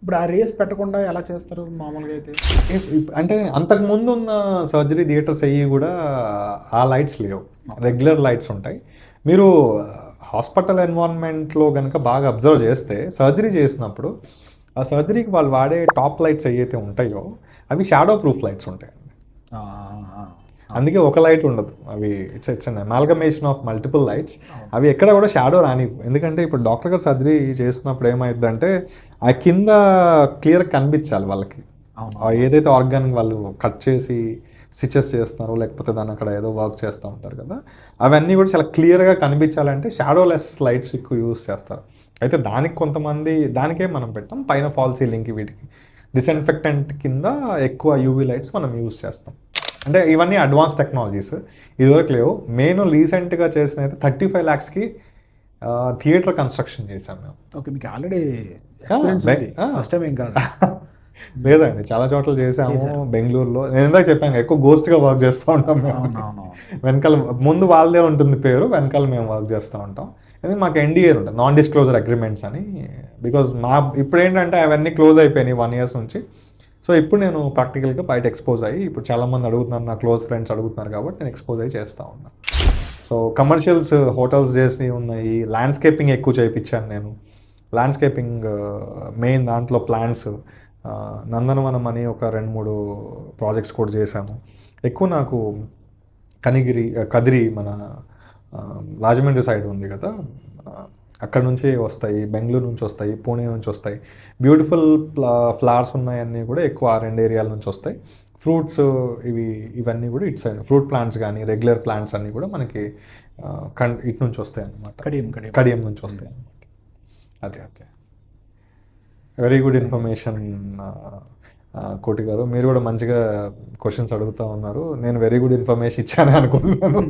ఇప్పుడు ఆ రేస్ పెట్టకుండా ఎలా చేస్తారు మామూలుగా అయితే? అంటే అంతకుముందు ఉన్న సర్జరీ థియేటర్స్ అయ్యి కూడా ఆ లైట్స్ లేవు, రెగ్యులర్ లైట్స్ ఉంటాయి. మీరు హాస్పిటల్ ఎన్వైరన్మెంట్లో కనుక బాగా అబ్జర్వ్ చేస్తే సర్జరీ చేసినప్పుడు ఆ సర్జరీకి వాళ్ళు వాడే టాప్ లైట్స్ ఏవైతే ఉంటాయో అవి షాడో ప్రూఫ్ లైట్స్ ఉంటాయి. ఆ, ఆ, అందుకే ఒక లైట్ ఉండదు, అవి it's an amalgamation of multiple lights. అవి ఎక్కడ కూడా షాడో రాని, ఎందుకంటే ఇప్పుడు డాక్టర్ గారు సర్జరీ చేసినప్పుడు ఏమైందంటే ఆ కింద క్లియర్ కనిపించాలి వాళ్ళకి. అవును. ఏదైతే ఆర్గాన్ వాళ్ళు కట్ చేసి స్టిచెస్ చేస్తున్నారో లేకపోతే దాన్ని అక్కడ ఏదో వర్క్ చేస్తూ ఉంటారు కదా, అవన్నీ కూడా చాలా క్లియర్గా కనిపించాలంటే షాడోలెస్ లైట్స్ ఎక్కువ యూస్ చేస్తారు. అయితే దానికి కొంతమంది దానికే మనం పెట్టాం పైన ఫాల్ సీలింగ్కి వీటికి డిస్ఇన్ఫెక్టెంట్ కింద ఎక్కువ యూవీ లైట్స్ మనం యూస్ చేస్తాం. అంటే ఇవన్నీ అడ్వాన్స్ టెక్నాలజీస్, ఇదివరకు లేవు. నేను రీసెంట్గా చేసిన అయితే 35 lakhsకి థియేటర్ కన్స్ట్రక్షన్ చేశాం మేము. ఓకే, మీకు ఆల్రెడీ ఎక్స్పీరియన్స్ ఉంది, ఫస్ట్ టైం ఏం కాదు. లేదండి, చాలా చోట్ల చేసాము. బెంగళూరులో నేను ఇందాక చెప్పాను ఎక్కువ గోస్ట్గా వర్క్ చేస్తూ ఉంటాం మేము. అవునవును. వెనకాల ముందు వాళ్ళదే ఉంటుంది పేరు, వెనకాల మేము వర్క్ చేస్తూ ఉంటాం. ఎందుకంటే మాకు ఎన్డీఏ ఉంటుంది, నాన్ డిస్క్లోజర్ అగ్రిమెంట్స్ అని. బికాజ్ ఇప్పుడు ఏంటంటే అవన్నీ క్లోజ్ అయిపోయినాయి 1 year నుంచి. సో ఇప్పుడు నేను ప్రాక్టికల్గా బయట ఎక్స్పోజ్ అయ్యి, ఇప్పుడు చాలామంది అడుగుతున్నారు, నా క్లోజ్ ఫ్రెండ్స్ అడుగుతున్నారు కాబట్టి నేను ఎక్స్పోజ్ అయ్యి చేస్తూ ఉన్నాను. సో కమర్షియల్స్ హోటల్స్ చేసి ఉన్నాయి, ల్యాండ్స్కేపింగ్ ఎక్కువ చేయించాను నేను. ల్యాండ్స్కేపింగ్ మెయిన్ దాంట్లో ప్లాంట్స్, నందనవనం అని ఒక 2-3 ప్రాజెక్ట్స్ కూడా చేశాము. ఎక్కువ నాకు కదిరి మన రాజమండ్రి సైడ్ ఉంది కదా, అక్కడ నుంచి వస్తాయి, బెంగళూరు నుంచి వస్తాయి, పూణే నుంచి వస్తాయి. బ్యూటిఫుల్ ఫ్లవర్స్ ఉన్నాయన్నీ కూడా ఎక్కువ ఆ 2 ఏరియాల నుంచి వస్తాయి. ఫ్రూట్స్ ఇవన్నీ కూడా ఇటు సైడ్ ఫ్రూట్ ప్లాంట్స్ కానీ రెగ్యులర్ ప్లాంట్స్ అన్నీ కూడా మనకి ఇటు నుంచి వస్తాయి అన్నమాట, కడియం నుంచి వస్తాయి అన్నమాట. అదే ఓకే, వెరీ గుడ్ ఇన్ఫర్మేషన్ కోటి గారు. మీరు కూడా మంచిగా క్వశ్చన్స్ అడుగుతూ ఉన్నారు. నేను వెరీ గుడ్ ఇన్ఫర్మేషన్ ఇచ్చాను అనుకుంటున్నాను.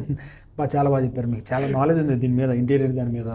చాలా బాగా చెప్పారు, మీకు చాలా నాలెడ్జ్ ఉంది దీని మీద, ఇంటీరియర్ దాని మీద.